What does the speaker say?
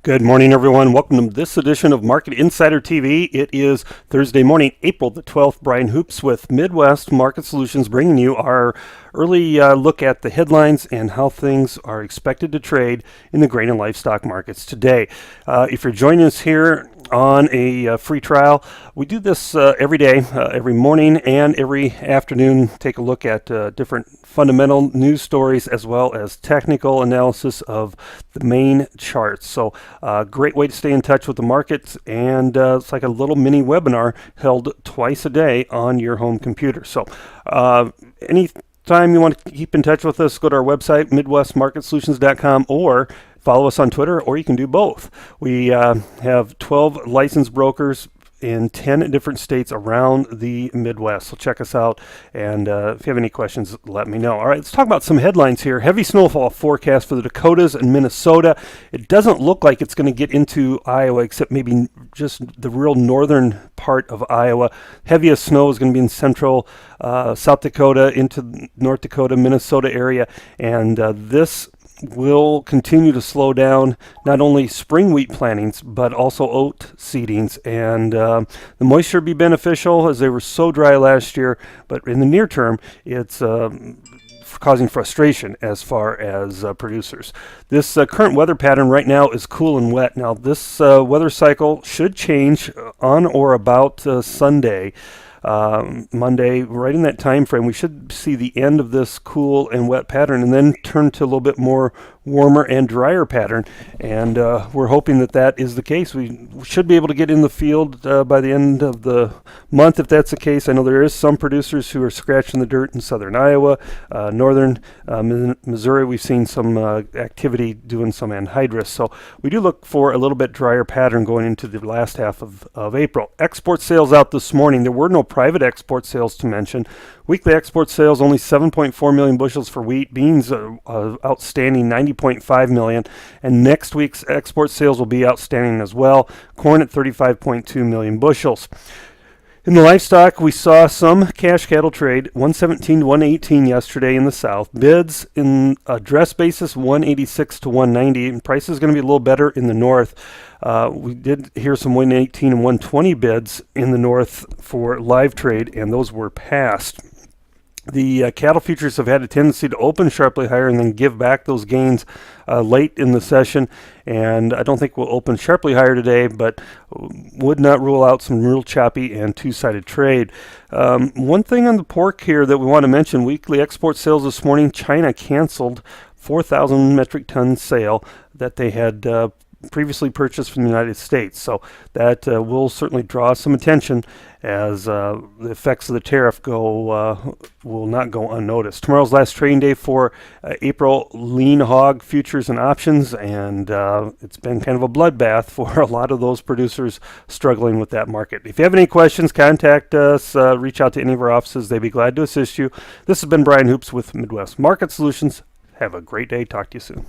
Good morning, everyone. Welcome to this edition of Market Insider TV. It is Thursday morning, April the 12th. Brian Hoops with Midwest Market Solutions bringing you our early look at the headlines and how things are expected to trade in the grain and livestock markets today. If you're joining us here on a free trial, we do this every day, every morning and every afternoon. Take a look at different fundamental news stories as well as technical analysis of the main charts. So great way to stay in touch with the markets, and it's like a little mini webinar held twice a day on your home computer. So anytime you want to keep in touch with us, go to our website, midwestmarketsolutions.com, or follow us on Twitter, or you can do both. We have 12 licensed brokers in 10 different states around the Midwest. So check us out, and if you have any questions, let me know. All right, let's talk about some headlines here. Heavy snowfall forecast for the Dakotas and Minnesota. It doesn't look like it's going to get into Iowa, except maybe just the real northern part of Iowa. Heaviest snow is going to be in central South Dakota into North Dakota, Minnesota area, and this will continue to slow down not only spring wheat plantings but also oat seedings, and the moisture be beneficial as they were so dry last year, but in the near term it's causing frustration as far as producers. This current weather pattern right now is cool and wet. Now this weather cycle should change on or about Sunday. Monday, right in that time frame, we should see the end of this cool and wet pattern and then turn to a little bit more warmer and drier pattern, and we're hoping that that is the case. We should be able to get in the field by the end of the month if that's the case. I know there is some producers who are scratching the dirt in southern Iowa, northern Missouri. We've seen some activity doing some anhydrous, so we do look for a little bit drier pattern going into the last half of April. Export sales out this morning. There were no private export sales to mention. Weekly export sales only 7.4 million bushels for wheat. Beans outstanding 90.5 million, and next week's export sales will be outstanding as well. Corn at 35.2 million bushels. In the livestock, we saw some cash cattle trade, 117 to 118 yesterday in the south. Bids in a dress basis, 186 to 190. And price is going to be a little better in the north. We did hear some 118 and 120 bids in the north for live trade, and those were passed. The cattle futures have had a tendency to open sharply higher and then give back those gains late in the session, and I don't think we'll open sharply higher today, but would not rule out some real choppy and two-sided trade. One thing on the pork here that we want to mention, weekly export sales this morning, China canceled 4,000 metric ton sale that they had previously purchased from the United States. So that will certainly draw some attention as the effects of the tariff will not go unnoticed. Tomorrow's last trading day for April lean hog futures and options, and it's been kind of a bloodbath for a lot of those producers struggling with that market. If you have any questions, contact us, reach out to any of our offices. They'd be glad to assist you. This has been Brian Hoops with Midwest Market Solutions. Have a great day. Talk to you soon.